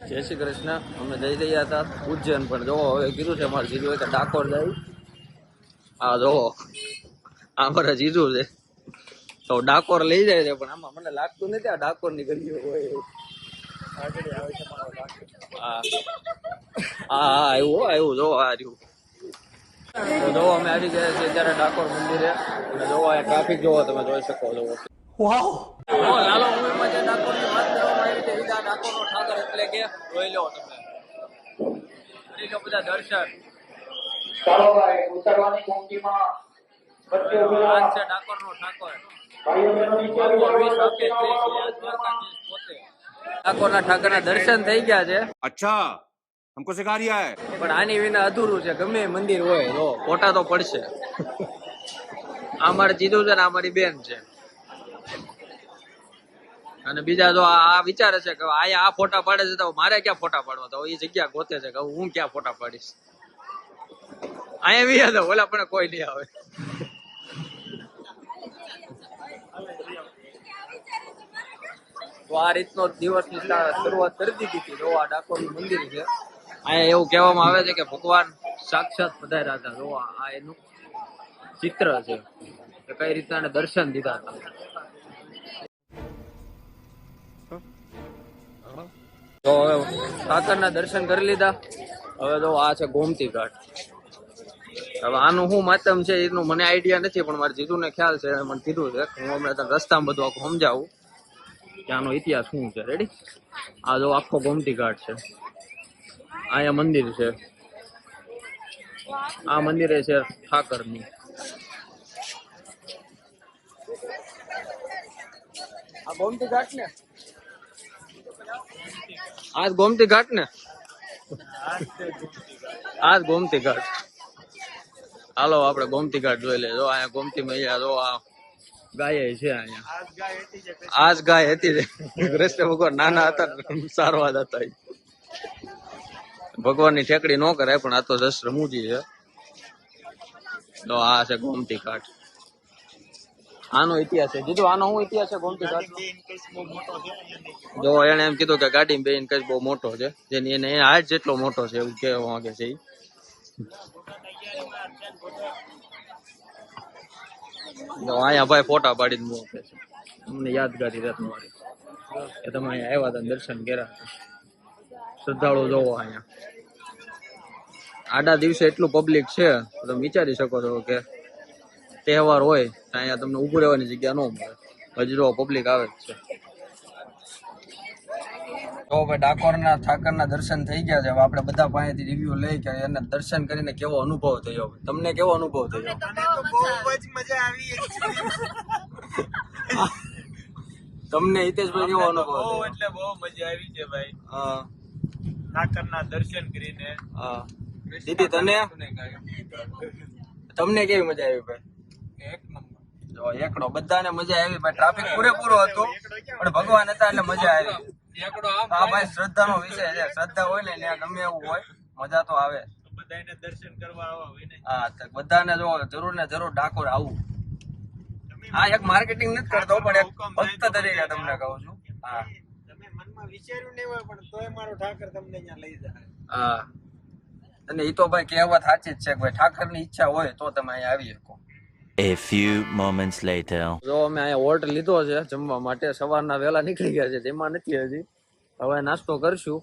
જય શ્રી કૃષ્ણ. અમે જઈ રહ્યા હતા ઉજ્જૈન, પણ જોવો હવે કીધું છે અમારે જીજુ કે ડાકોર જાય. હા જોવો આ મારા જીજુ છે તો ડાકોર લઈ જાય છે, પણ આમાં મને લાગતું નથી આ ડાકોર ની ગલીઓ હોય. હા હા આવ્યું આવ્યું જોવો આ રહ્યું. તો જોવો અમે આવી ગયા છીએ અત્યારે ડાકોર મંદિરે, અને જોવો આ ટ્રાફિક જોવો તમે જોઈ શકો છો. લાલો મૂવીમાં જે ડાકોરની વાત કરવામાં આવી છે, સીધા ડાકોરનો ઠાકર એટલે કે જોઈ લો તમે, કરી લો બધા દર્શન. ચાલો ભાઈ ઉતરવાની કોંટીમાં વચ્ચે ઉભા આ છે ડાકોરનો ઠાકોર. ભાઈઓ બહેનો નીચે ડાકોરના ઠાકરના દર્શન થઈ ગયા છે, अच्छा हमको सिखा रिया है। પણ આની વિના અધૂરું છે. ગમે એ મંદિર હોય તો ફોટા તો પડશે. આ મારે જીજુ છે ને આ મારી બેન છે, અને બીજા જો આ વિચારે છે કે આયા આ ફોટા પાડે છે તો મારે ક્યાં ફોટા પાડવા, તો એ જગ્યા ગોતે છે કે હું ક્યાં ફોટા પાડીશ. અહીંયા બી હતા ઓલા પણ કોઈ નહીં આવે. તો આ રીતનો દિવસની શરૂઆત કરી દીધી હતી. જો આ ડાકોરનું મંદિર છે, અહીંયા એવું કહેવામાં આવે છે કે ભગવાન સાક્ષાત પધાર્યા હતા. જો આ એનું ચિત્ર છે કે કઈ રીતના એને દર્શન દીધા હતા. તો હવે ઠાકરના દર્શન કરી લીધા. હવે તો આ છે ગોમતી ઘાટ. હવે આનું શું માતમ છે એનું મને આઈડિયા નથી, પણ મારા જીજુને ખ્યાલ છે, મને કીધું છે. હું હમણાં તને રસ્તામાં બધું આખું સમજાવું કે આનો ઇતિહાસ શું છે. રેડી? આ જો આખો ગોમતી ઘાટ છે, અહીંયા મંદિર છે, આ મંદિરે છે ઠાકરની. આ ગોમતી ઘાટ ને, આ ગોમતી ઘાટ ને, આ ગોમતી ઘાટ. હાલો આપણે ગોમતી ઘાટ જોઈ લે. જો અહીંયા ગોમતી મૈયા જો આ ગાય છે અહીંયા. આ જ ગાય હતી કૃષ્ણ ભગવાન નાના હતા સારવાર હતા. ભગવાનની ઠેકડી ન કરાય, પણ આ તો જસ રમૂજી છે. તો આ છે ગોમતી ઘાટ. આનો ઇતિહાસ છે જીજુ, આનો શું ઇતિહાસ છે ગોમતી ઘાટ? જો એને એમ કીધું કે ગાડી બેન કઈ બહુ મોટો છે, જેની એને હાથ જેટલો મોટો છે એવું કહેવા માંગે છે. અહીંયા ભાઈ ફોટા પાડીને મૂકે છે, અમને યાદગારી રહે તમારી કે તમે અહીંયા આવ્યા હતા દર્શન કર્યા. શ્રદ્ધાળુ જોવો અહીંયા આડા દિવસે એટલું પબ્લિક છે, તમે વિચારી શકો છો કે તહેવાર હોય અહીંયા તમને ઉભું રહેવાની જગ્યા ન મળે. હજી જો પબ્લિક આવે જ છે. તો ભાઈ ડાકોરના ઠાકરના દર્શન થઈ ગયા છે. હવે આપણે બધા પાસેથી રિવ્યુ લઈ કે એને દર્શન કરીને કેવો અનુભવ થયો. તમને કેવો અનુભવ થયો? મજા આવી. તમને હિતેશભાઈ કેવો અનુભવ થયો? એટલે બહુ મજા આવી છે ભાઈ, હા ઠાકરના દર્શન કરીને. હા દીદી તને તમને કેવી મજા આવી ભાઈ? એક નંબર. જો એકડો બધાને મજા આવી ભાઈ. ટ્રાફિક પૂરેપૂરો હતો, પણ ભગવાન હતા એટલે મજા આવી. હા ભાઈ શ્રદ્ધાનો વિષય છે. શ્રદ્ધા હોય ને ત્યાં ગમે એવું હોય મજા તો આવે. બધાને દર્શન કરવા આવા હોય ને. હા બધાને જો જરૂર ને જરૂર ડાકોર આવું. હા એક માર્કેટિંગ નથી કરતો, પણ એક ભક્ત તરીકે તમને કહું છું. હા તમે મનમાં વિચાર્યું નહીં હોય, પણ તોય મારો ઠાકર તમને અહીંયા લઈ જાય. હા અને એ તો ભાઈ કહેવત સાચી જ છે કે ભાઈ ઠાકરની ઈચ્છા હોય તો તમે અહીંયા આવી શકો. A few moments later. જો અમે અહીંયા હોલ્ટ લીધો છે જમવા માટે. સવારના વહેલા નીકળી ગયા છે, જેમાં નથી હજી. હવે નાસ્તો કરશું.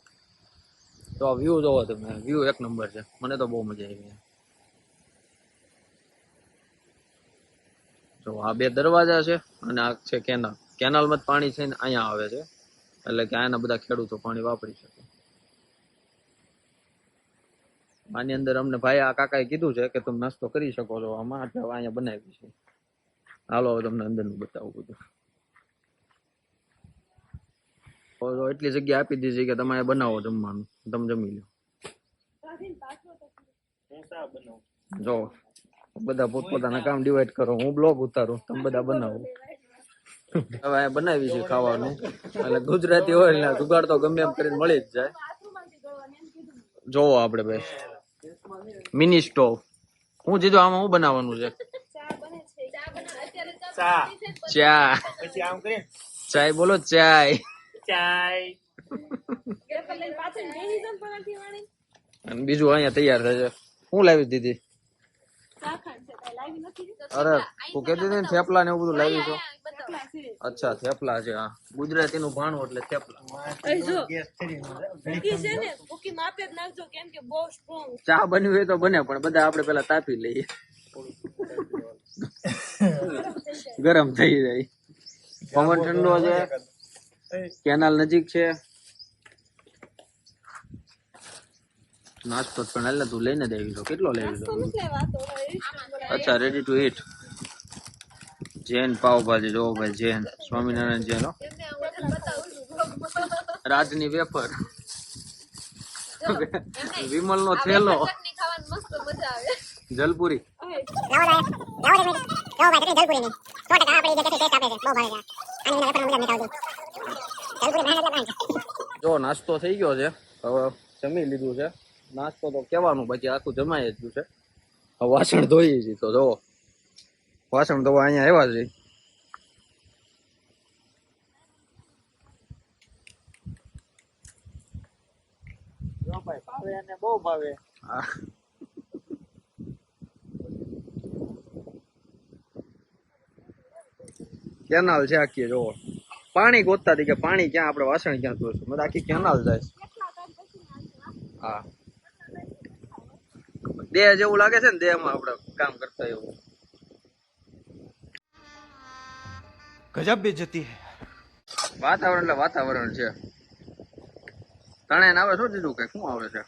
તો આ વ્યૂ જોવો તમે, વ્યૂ એક નંબર છે. મને તો બહુ મજા આવી. જો આ બે દરવાજા છે અને આ છે કેનાલ. કેનાલમાં જ પાણી છે ને અહીંયા આવે છે, એટલે કે અહીંના બધા ખેડૂતો પાણી વાપરી શકે. આની અંદર અમને ભાઈ આ કાકાએ કીધું છે કે તમે નાસ્તો કરી શકો છો આમાં, એટલે અહીંયા બનાવી છે. હાલો હવે તમને અંદરનું બતાવું બધું. તો એટલી જગ્યા આપી દીધી કે તમે બનાવો જમવાનું, તમે જમી લો. જો બધા પોતપોતાના કામ ડિવાઈડ કરો. હું બ્લોગ ઉતારું, તમે બધા બનાવો. હવે અહીંયા બનાવી છે ખાવાનું, એટલે ગુજરાતી હોય એટલે જુગાડ તો ગમે એમ કરીને મળી જ જાય. જોવો આપડે ભાઈ મિની સ્ટોવ. હું જીધું આમાં શું બનાવવાનું છે? ચા. પછી આમ કરીએ ચાય બોલો ચાય. ચાય. અને બીજું અહીંયા તૈયાર થાય છે. શું લાવી દીધી? અરે તું કહેતી હતી ને થેપલા ને એવું બધું લાવી છો. અચ્છા થેપલા છે. હા ગુજરાતી નું ભાણું એટલે થેપલા. ચા બનવી હોય તો બને પણ બધા આપણે પેલા તાપી લઈએ. ગરમ થઈ જાય. પવન ઠંડો છે. કેનાલ નજીક છે. નાસ્તો પણ એટલે તું લઈને દેવી છો. કેટલો લેવી છો? અચ્છા ready to eat. Jain pav bhaji જો ભાઈ જૈન સ્વામિનારાયણ જૈન રાજની વેફર વિમલ નો થેલો જલપુરી જો નાસ્તો થઈ ગયો છે. હવે જમી લીધું છે. નાસ્તો તો કેવાનું બાકી આખું જમાઈ જ ગયું છે. હવે વાસણ ધોઈ છે તો જો વાસણ ધોવા અહીંયા આવ્યા છે. ભાવે અને બહુ ભાવે. કેનાલ છે આખી જોવો. પાણી ગોતતા હતી કે પાણી ક્યાં આપણે વાસણ ક્યાં ધોઈશું. મને આખી કેનાલ જાય. હા દેહ જેવું લાગે છે ને દેહમાં આપણે કામ કરતા એવું. गजब बेइज्जती है. વાતાવરણ એટલે વાતાવરણ છે. તણે આવે શું દીધું કે શું આવે છે?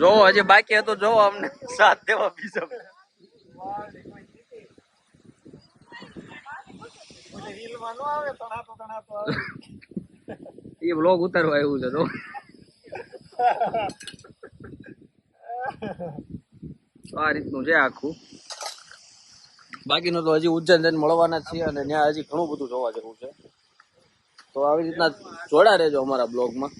જો હજી બાકી હતું જો અમને સાથ દેવા બીજો રીલમાં નો આવે તણાતો આવે. એ બ્લોગ ઉતારવા આવ્યું છે તો આ રીતનું છે આખું. બાકીનું તો હજી ઉજ્જૈન જઈને મળવાના જ છીએ અને ત્યાં હજી ઘણું બધું જોવા જેવું છે. તો આવી રીતના જોડા રહેજો અમારા બ્લોગમાં.